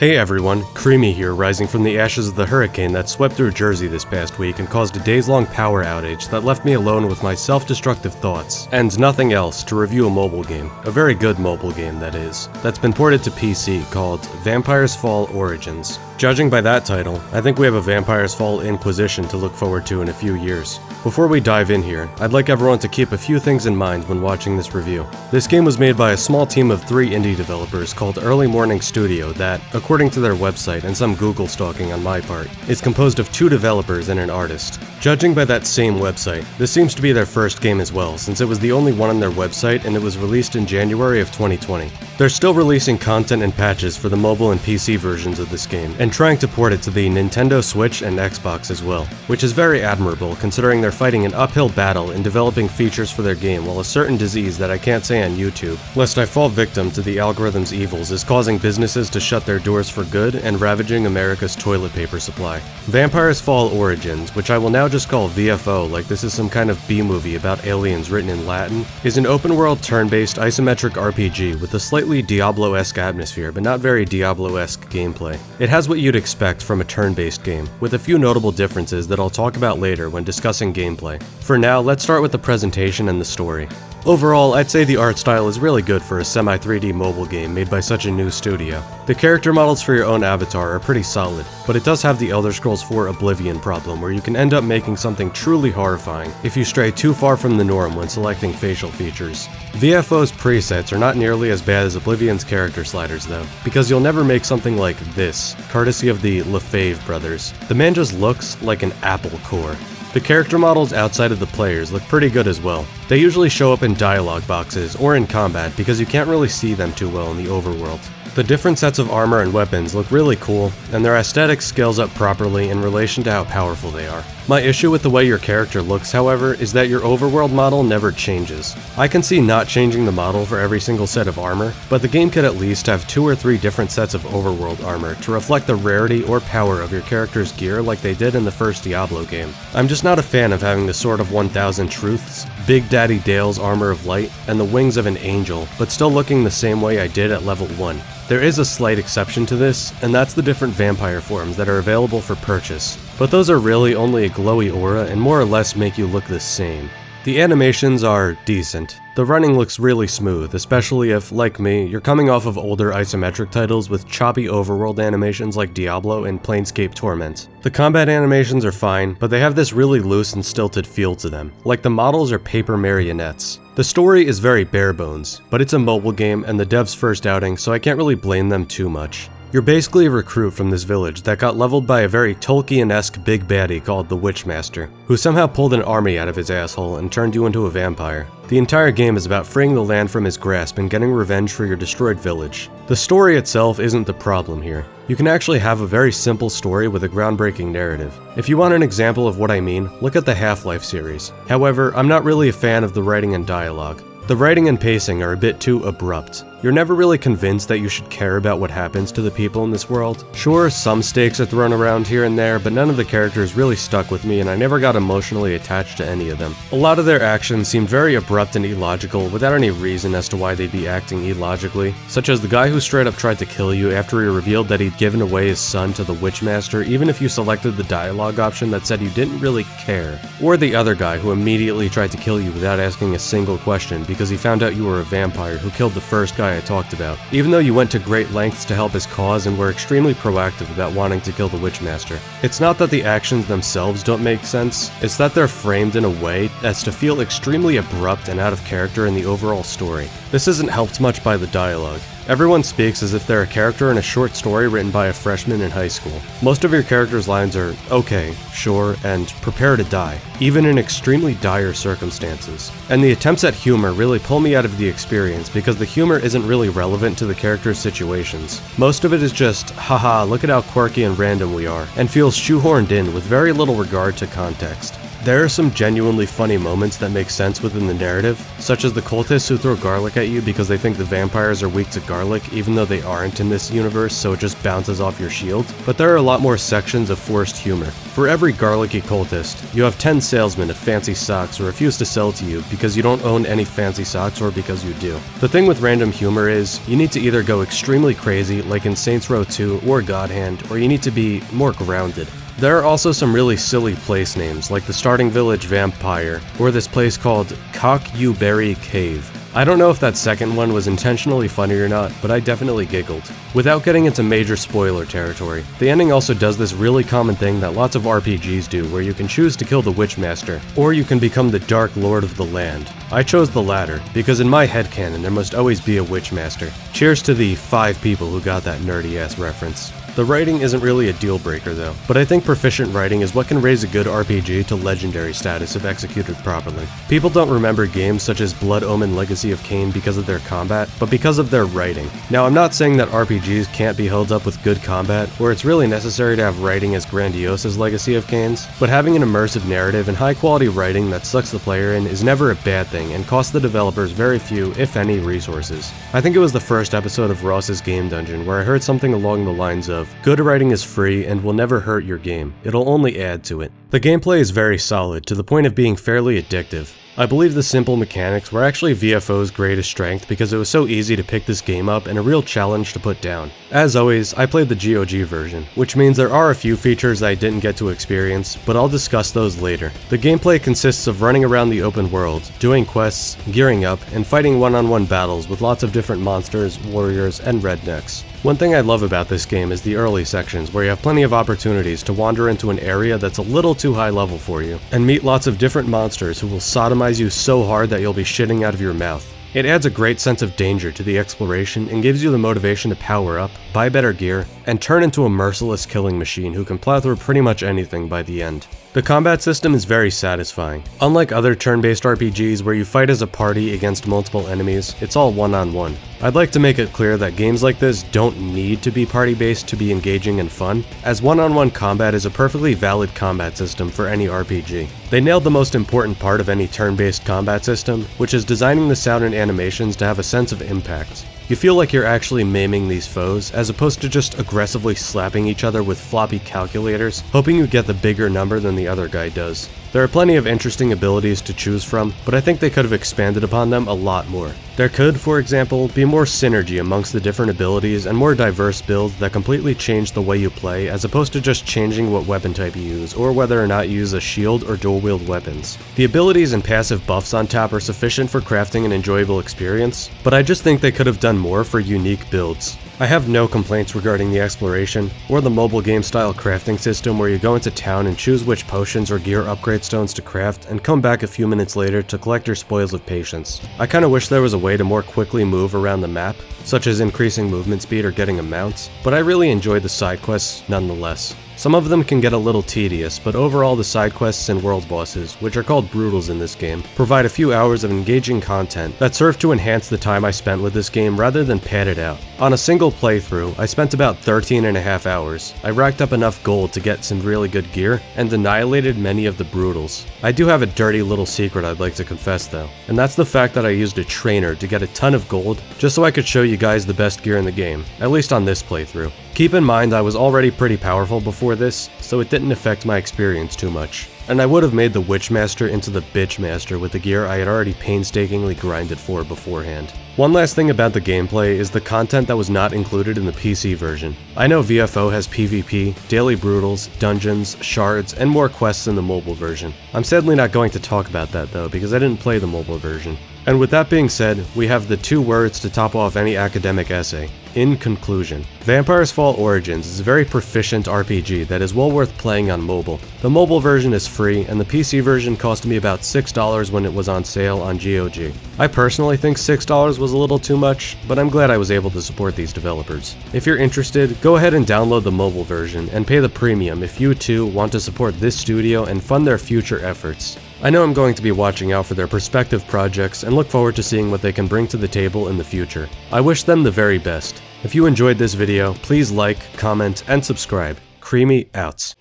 Hey everyone, Creamy here, rising from the ashes of the hurricane that swept through Jersey this past week and caused a days-long power outage that left me alone with my self-destructive thoughts, and nothing else, to review a mobile game, a very good mobile game that is, that's been ported to PC called Vampire's Fall Origins. Judging by that title, I think we have a Vampire's Fall Inquisition to look forward to in a few years. Before we dive in here, I'd like everyone to keep a few things in mind when watching this review. This game was made by a small team of 3 indie developers called Early Morning Studio that, according to their website and some Google stalking on my part, is composed of 2 developers and an artist. Judging by that same website, this seems to be their first game as well, since it was the only one on their website and it was released in January of 2020. They're still releasing content and patches for the mobile and PC versions of this game, and trying to port it to the Nintendo Switch and Xbox as well, which is very admirable considering they're fighting an uphill battle in developing features for their game while a certain disease that I can't say on YouTube, lest I fall victim to the algorithm's evils, is causing businesses to shut their doors for good and ravaging America's toilet paper supply. Vampire's Fall Origins, which I will now just call VFO like this is some kind of B-movie about aliens written in Latin, is an open-world turn-based isometric RPG with a slightly Diablo-esque atmosphere but not very Diablo-esque gameplay. It has what you'd expect from a turn-based game, with a few notable differences that I'll talk about later when discussing gameplay. For now, let's start with the presentation and the story. Overall, I'd say the art style is really good for a semi-3D mobile game made by such a new studio. The character models for your own avatar are pretty solid, but it does have the Elder Scrolls 4 Oblivion problem where you can end up making something truly horrifying if you stray too far from the norm when selecting facial features. VFO's presets are not nearly as bad as Oblivion's character sliders though, because you'll never make something like this, courtesy of the Lefebvre brothers. The man just looks like an Apple core. The character models outside of the players look pretty good as well. They usually show up in dialogue boxes or in combat because you can't really see them too well in the overworld. The different sets of armor and weapons look really cool, and their aesthetic scales up properly in relation to how powerful they are. My issue with the way your character looks, however, is that your overworld model never changes. I can see not changing the model for every single set of armor, but the game could at least have 2 or 3 different sets of overworld armor to reflect the rarity or power of your character's gear like they did in the first Diablo game. I'm just not a fan of having the Sword of 1000 Truths, Big Daddy Dale's Armor of Light, and the wings of an angel, but still looking the same way I did at level 1. There is a slight exception to this, and that's the different vampire forms that are available for purchase, but those are really only a glowy aura and more or less make you look the same. The animations are decent. The running looks really smooth, especially if, like me, you're coming off of older isometric titles with choppy overworld animations like Diablo and Planescape Torment. The combat animations are fine, but they have this really loose and stilted feel to them, like the models are paper marionettes. The story is very bare bones, but it's a mobile game and the devs' first outing, so I can't really blame them too much. You're basically a recruit from this village that got leveled by a very Tolkien-esque big baddie called the Witchmaster, who somehow pulled an army out of his asshole and turned you into a vampire. The entire game is about freeing the land from his grasp and getting revenge for your destroyed village. The story itself isn't the problem here. You can actually have a very simple story with a groundbreaking narrative. If you want an example of what I mean, look at the Half-Life series. However, I'm not really a fan of the writing and dialogue. The writing and pacing are a bit too abrupt. You're never really convinced that you should care about what happens to the people in this world. Sure, some stakes are thrown around here and there, but none of the characters really stuck with me and I never got emotionally attached to any of them. A lot of their actions seemed very abrupt and illogical without any reason as to why they'd be acting illogically, such as the guy who straight up tried to kill you after he revealed that he'd given away his son to the Witchmaster even if you selected the dialogue option that said you didn't really care. Or the other guy who immediately tried to kill you without asking a single question because he found out you were a vampire who killed the first guy I talked about, even though you went to great lengths to help his cause and were extremely proactive about wanting to kill the Witchmaster. It's not that the actions themselves don't make sense, it's that they're framed in a way as to feel extremely abrupt and out of character in the overall story. This isn't helped much by the dialogue. Everyone speaks as if they're a character in a short story written by a freshman in high school. Most of your character's lines are, okay, sure, and prepare to die, even in extremely dire circumstances. And the attempts at humor really pull me out of the experience because the humor isn't really relevant to the character's situations. Most of it is just, haha, look at how quirky and random we are, and feels shoehorned in with very little regard to context. There are some genuinely funny moments that make sense within the narrative, such as the cultists who throw garlic at you because they think the vampires are weak to garlic even though they aren't in this universe, so it just bounces off your shield. But there are a lot more sections of forced humor. For every garlicky cultist, you have 10 salesmen of fancy socks who refuse to sell to you because you don't own any fancy socks or because you do. The thing with random humor is, you need to either go extremely crazy like in Saints Row 2 or God Hand, or you need to be more grounded. There are also some really silly place names, like the Starting Village Vampire, or this place called Cock-U-Berry Cave. I don't know if that second one was intentionally funny or not, but I definitely giggled. Without getting into major spoiler territory, the ending also does this really common thing that lots of RPGs do, where you can choose to kill the Witchmaster, or you can become the Dark Lord of the land. I chose the latter, because in my headcanon there must always be a Witchmaster. Cheers to the 5 people who got that nerdy-ass reference. The writing isn't really a deal breaker though, but I think proficient writing is what can raise a good RPG to legendary status if executed properly. People don't remember games such as Blood Omen Legacy of Kain because of their combat, but because of their writing. Now I'm not saying that RPGs can't be held up with good combat, or it's really necessary to have writing as grandiose as Legacy of Kain's, but having an immersive narrative and high quality writing that sucks the player in is never a bad thing and costs the developers very few, if any, resources. I think it was the first episode of Ross's Game Dungeon where I heard something along the lines of, "Good writing is free and will never hurt your game, it'll only add to it." The gameplay is very solid, to the point of being fairly addictive. I believe the simple mechanics were actually VFO's greatest strength because it was so easy to pick this game up and a real challenge to put down. As always, I played the GOG version, which means there are a few features I didn't get to experience, but I'll discuss those later. The gameplay consists of running around the open world, doing quests, gearing up, and fighting one-on-one battles with lots of different monsters, warriors, and rednecks. One thing I love about this game is the early sections, where you have plenty of opportunities to wander into an area that's a little too high level for you, and meet lots of different monsters who will sodomize you so hard that you'll be shitting out of your mouth. It adds a great sense of danger to the exploration and gives you the motivation to power up, buy better gear, and turn into a merciless killing machine who can plow through pretty much anything by the end. The combat system is very satisfying. Unlike other turn-based RPGs where you fight as a party against multiple enemies, it's all one-on-one. I'd like to make it clear that games like this don't need to be party-based to be engaging and fun, as one-on-one combat is a perfectly valid combat system for any RPG. They nailed the most important part of any turn-based combat system, which is designing the sound and animations to have a sense of impact. You feel like you're actually maiming these foes, as opposed to just aggressively slapping each other with floppy calculators, hoping you get the bigger number than the other guy does. There are plenty of interesting abilities to choose from, but I think they could have expanded upon them a lot more. There could, for example, be more synergy amongst the different abilities and more diverse builds that completely change the way you play, as opposed to just changing what weapon type you use, or whether or not you use a shield or dual-wield weapons. The abilities and passive buffs on top are sufficient for crafting an enjoyable experience, but I just think they could have done more for unique builds. I have no complaints regarding the exploration, or the mobile game style crafting system where you go into town and choose which potions or gear upgrade stones to craft and come back a few minutes later to collect your spoils of patience. I kinda wish there was a way to more quickly move around the map, such as increasing movement speed or getting a mount, but I really enjoyed the side quests nonetheless. Some of them can get a little tedious, but overall the side quests and world bosses, which are called brutals in this game, provide a few hours of engaging content that serve to enhance the time I spent with this game rather than pad it out. On a single playthrough, I spent about 13.5 hours. I racked up enough gold to get some really good gear, and annihilated many of the brutals. I do have a dirty little secret I'd like to confess though, and that's the fact that I used a trainer to get a ton of gold, just so I could show you guys the best gear in the game, at least on this playthrough. Keep in mind I was already pretty powerful before this, so it didn't affect my experience too much. And I would have made the Witchmaster into the Bitchmaster with the gear I had already painstakingly grinded for beforehand. One last thing about the gameplay is the content that was not included in the PC version. I know VFO has PvP, daily brutals, dungeons, shards, and more quests in the mobile version. I'm sadly not going to talk about that though, because I didn't play the mobile version. And with that being said, we have the 2 words to top off any academic essay. In conclusion, Vampire's Fall Origins is a very proficient RPG that is well worth playing on mobile. The mobile version is free, and the PC version cost me about $6 when it was on sale on GOG. I personally think $6 was a little too much, but I'm glad I was able to support these developers. If you're interested, go ahead and download the mobile version and pay the premium if you too want to support this studio and fund their future efforts. I know I'm going to be watching out for their prospective projects and look forward to seeing what they can bring to the table in the future. I wish them the very best. If you enjoyed this video, please like, comment, and subscribe. Creamy outs.